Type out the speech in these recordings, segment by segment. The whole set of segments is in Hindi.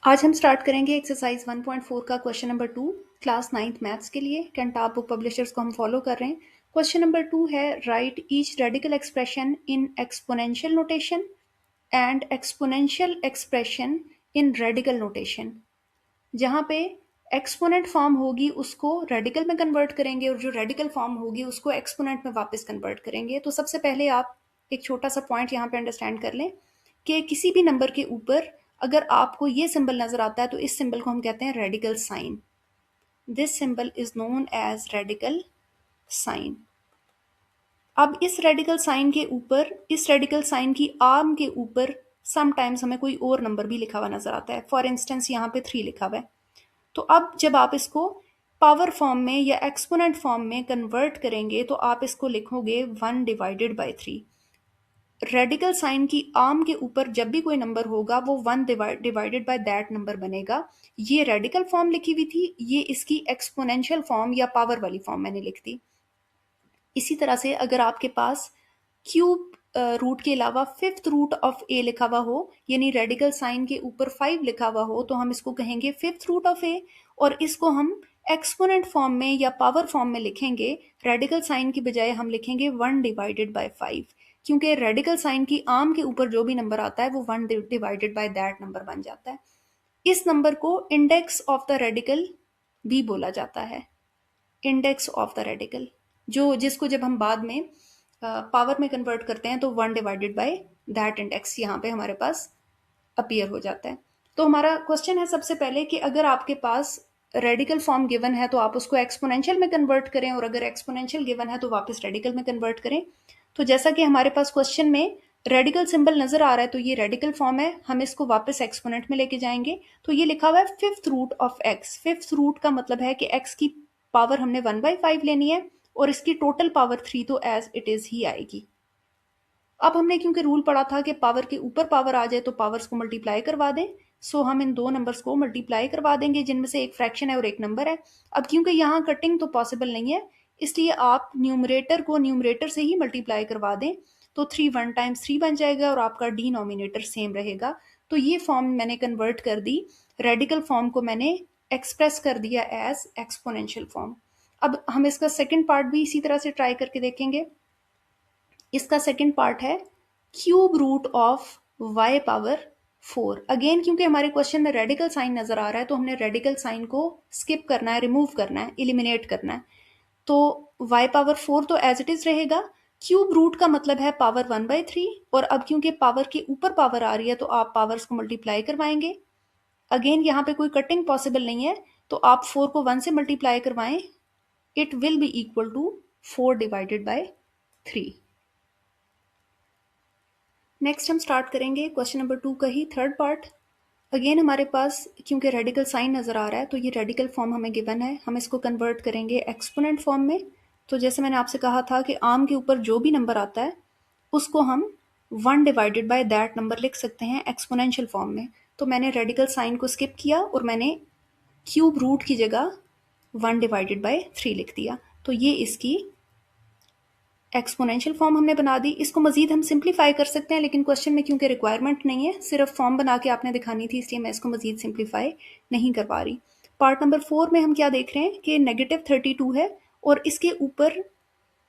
आज हम स्टार्ट करेंगे एक्सरसाइज 1.4 का question number 2 class 9th maths के लिए। कैंटाब बुक पब्लिशर्स को हम फॉलो कर रहे हैं। क्वेश्चन नंबर 2 है right each radical expression in exponential notation and exponential expression in radical notation. जहाँ पे एक्सपोनेंट फॉर्म होगी उसको रेडिकल में कन्वर्ट करेंगे और जो रेडिकल फॉर्म होगी उसको एक्सपोनेंट में वापस कन्वर्ट करेंगे। तो सबसे पहले आप एक छोटा सा पॉइंट यहाँ पे अंडरस्टैंड कर लें कि किसी भी नंबर के ऊपर अगर आपको ये सिंबल नजर आता है तो इस सिंबल को हम कहते हैं radical sign. This symbol is known as radical sign. अब इस रेडिकल साइन के ऊपर, इस रेडिकल साइन की आर्म के ऊपर समटाइम्स हमें कोई और नंबर भी लिखा हुआ नजर आता है। फॉर इंस्टेंस यहाँ पे 3 लिखा हुआ है। तो अब जब आप इसको पावर फॉर्म में या एक्सपोनेंट फॉर्म में कन्वर्ट करेंगे तो आप इसको लिखोगे 1 डिवाइडेड बाई 3। रेडिकल साइन की आर्म के ऊपर जब भी कोई नंबर होगा वो 1 डिवाइडेड बाय दैट नंबर बनेगा। ये रेडिकल फॉर्म लिखी हुई थी, ये इसकी एक्सपोनेंशियल फॉर्म या पावर वाली फॉर्म मैंने लिख दी। इसी तरह से अगर आपके पास क्यूब रूट के अलावा फिफ्थ रूट ऑफ ए लिखा हुआ हो, यानी रेडिकल साइन के ऊपर 5 लिखा हुआ हो, तो हम इसको कहेंगे फिफ्थ रूट ऑफ ए। और इसको हम एक्सपोनेंट फॉर्म में या पावर फॉर्म में लिखेंगे, रेडिकल साइन की बजाय हम लिखेंगे 1 डिवाइडेड बाय 5, क्योंकि रेडिकल साइन की आर्म के ऊपर जो भी नंबर आता है वो 1 डिवाइडेड बाय दैट नंबर बन जाता है। इस नंबर को इंडेक्स ऑफ द रेडिकल भी बोला जाता है। इंडेक्स ऑफ द रेडिकल, जो जिसको जब हम बाद में पावर में कन्वर्ट करते हैं तो 1 डिवाइडेड बाय दैट इंडेक्स यहाँ पे हमारे पास अपीयर हो जाता है। तो हमारा क्वेश्चन है सबसे पहले कि अगर आपके पास रेडिकल फॉर्म गिवन है तो आप उसको एक्सपोनेंशियल में कन्वर्ट करें, और अगर एक्सपोनेंशियल गिवन है तो वापस रेडिकल में कन्वर्ट करें। तो जैसा कि हमारे पास क्वेश्चन में रेडिकल सिंबल नजर आ रहा है तो ये रेडिकल फॉर्म है, हम इसको वापस एक्सपोनेंट में लेके जाएंगे। तो ये लिखा हुआ है fifth root of x. Fifth root का मतलब है कि एक्स की पावर हमने 1/5 लेनी है और इसकी टोटल पावर 3 तो एज इट इज ही आएगी। अब हमने क्योंकि रूल पढ़ा था कि पावर के ऊपर पावर आ जाए तो पावर्स को मल्टीप्लाई करवा दें, सो हम इन दो नंबर्स को मल्टीप्लाई करवा देंगे जिनमें से एक फ्रैक्शन है और एक नंबर है। अब क्योंकि यहाँ कटिंग तो पॉसिबल नहीं है, इसलिए आप न्यूमरेटर को न्यूमरेटर से ही मल्टीप्लाई करवा दें। तो 3 1 टाइम्स 3 बन जाएगा और आपका डिनोमिनेटर सेम रहेगा। तो ये फॉर्म मैंने कन्वर्ट कर दी, रेडिकल फॉर्म को मैंने एक्सप्रेस कर दिया एज एक्सपोनेंशियल फॉर्म। अब हम इसका सेकेंड पार्ट भी इसी तरह से ट्राई करके देखेंगे। इसका सेकंड पार्ट है cube root of y power 4। Again क्योंकि हमारे क्वेश्चन में रेडिकल साइन नजर आ रहा है तो हमने रेडिकल साइन को स्किप करना है, रिमूव करना है, इलिमिनेट करना है। तो y पावर 4 तो एज इट इज रहेगा। क्यूब रूट का मतलब है पावर 1/3, और अब क्योंकि पावर के ऊपर पावर आ रही है तो आप पावर्स को मल्टीप्लाई करवाएंगे। अगेन यहाँ पे कोई कटिंग पॉसिबल नहीं है, तो आप 4 को 1 से मल्टीप्लाई करवाएं, it will be equal to 4 divided by 3। Next हम स्टार्ट करेंगे क्वेश्चन नंबर 2 का ही थर्ड पार्ट। अगेन हमारे पास क्योंकि रेडिकल साइन नज़र आ रहा है तो ये रेडिकल फॉर्म हमें गिवन है, हम इसको कन्वर्ट करेंगे एक्सपोनेंट फॉर्म में। तो जैसे मैंने आपसे कहा था कि आर्म के ऊपर जो भी नंबर आता है उसको हम 1 डिवाइडेड बाय दैट नंबर लिख सकते हैं एक्सपोनेंशियल फॉर्म में। तो मैंने रेडिकल साइन को स्किप किया और मैंने क्यूब रूट की जगह 1 डिवाइडेड बाय 3 लिख दिया। तो ये इसकी एक्सपोनेंशियल फॉर्म हमने बना दी। इसको मजीद हम सिंप्लीफाई कर सकते हैं, लेकिन क्वेश्चन में क्योंकि रिक्वायरमेंट नहीं है, सिर्फ फॉर्म बना के आपने दिखानी थी, इसलिए मैं इसको मजीद सिंप्लीफाई नहीं कर पा रही। पार्ट नंबर 4 में हम क्या देख रहे हैं कि -32 है और इसके ऊपर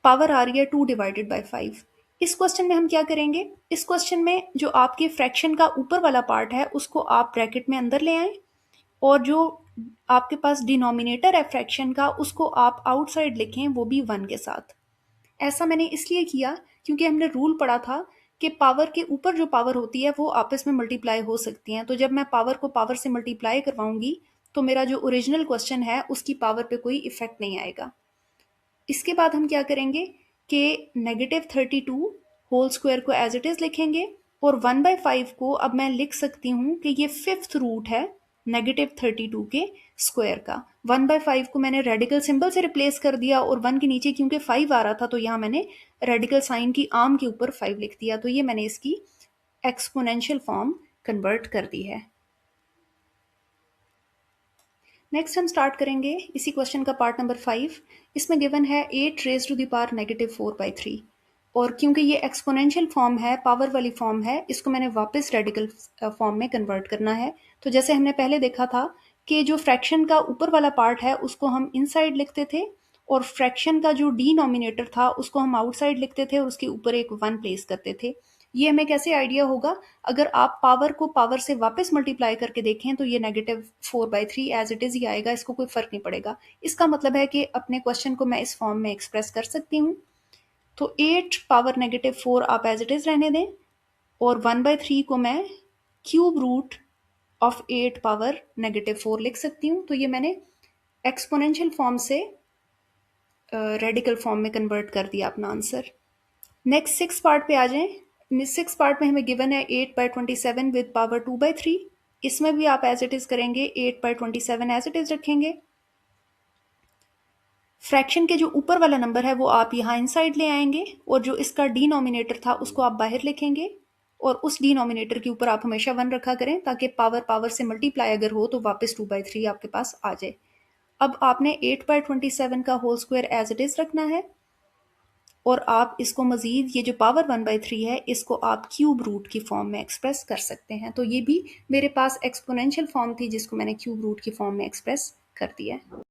पावर आ रही है 2 डिवाइडेड बाय 5। इस क्वेश्चन में हम क्या करेंगे, इस क्वेश्चन में जो आपके फ्रैक्शन का ऊपर वाला पार्ट है उसको आप ब्रैकेट में अंदर ले आएं, और जो आपके पास डिनोमिनेटर है फ्रैक्शन का उसको आप आउटसाइड लिखें, वो भी 1 के साथ। ऐसा मैंने इसलिए किया क्योंकि हमने रूल पढ़ा था कि पावर के ऊपर जो पावर होती है वो आपस में मल्टीप्लाई हो सकती हैं। तो जब मैं पावर को पावर से मल्टीप्लाई करवाऊंगी तो मेरा जो ओरिजिनल क्वेश्चन है उसकी पावर पे कोई इफेक्ट नहीं आएगा। इसके बाद हम क्या करेंगे कि -32 होल स्क्वायर को एज इट इज लिखेंगे, और 1/5 को अब मैं लिख सकती हूँ कि ये फिफ्थ रूट है -32 के स्क्वायर का। 1/5 को मैंने रेडिकल सिंबल से रिप्लेस कर दिया, और 1 के नीचे क्योंकि 5 आ रहा था तो यहाँ मैंने रेडिकल साइन की आर्म के ऊपर 5 लिख दिया। तो ये मैंने इसकी एक्सपोनेंशियल फॉर्म कन्वर्ट कर दी है। नेक्स्ट हम स्टार्ट करेंगे इसी क्वेश्चन का पार्ट नंबर 5। इसमें गिवन है 8 रेज टू द पावर -4/3, और क्योंकि ये एक्सपोनेंशियल फॉर्म है, पावर वाली फॉर्म है, इसको मैंने वापस रेडिकल फॉर्म में कन्वर्ट करना है। तो जैसे हमने पहले देखा था कि जो फ्रैक्शन का ऊपर वाला पार्ट है उसको हम इनसाइड लिखते थे और फ्रैक्शन का जो डिनोमिनेटर था उसको हम आउटसाइड लिखते थे और उसके ऊपर एक 1 प्लेस करते थे। ये हमें कैसे आइडिया होगा? अगर आप पावर को पावर से वापस मल्टीप्लाई करके देखें तो ये -4/3 एज इट इज ही आएगा, इसको कोई फर्क नहीं पड़ेगा। इसका मतलब है कि अपने क्वेश्चन को मैं इस फॉर्म में एक्सप्रेस कर सकती हूँ। तो 8 पावर -4 आप एज इट इज रहने दें और 1/3 को मैं क्यूब रूट ऑफ 8 पावर -4 लिख सकती हूँ। तो ये मैंने एक्सपोनेंशियल फॉर्म से रेडिकल फॉर्म में कन्वर्ट कर दिया अपना आंसर। नेक्स्ट 6 पार्ट पे आ जाएं। 6 पार्ट में हमें गिवन है 8/27 विद पावर 2/3। इसमें भी आप एज इट इज करेंगे, 8/27 एज इट इज रखेंगे। फ्रैक्शन के जो ऊपर वाला नंबर है वो आप यहाँ इनसाइड ले आएंगे और जो इसका डिनोमिनेटर था उसको आप बाहर लिखेंगे और उस डिनोमिनेटर के ऊपर आप हमेशा 1 रखा करें ताकि पावर पावर से मल्टीप्लाई अगर हो तो वापस 2/3 आपके पास आ जाए। अब आपने 8/27 का whole square as it is रखना है और आप इसको मजीद ये जो पावर 1/3 है इसको आप क्यूब रूट की फॉर्म में एक्सप्रेस कर सकते हैं। तो ये भी मेरे पास एक्सपोनेंशियल फॉर्म थी जिसको मैंने क्यूब रूट की फॉर्म में एक्सप्रेस कर दिया है।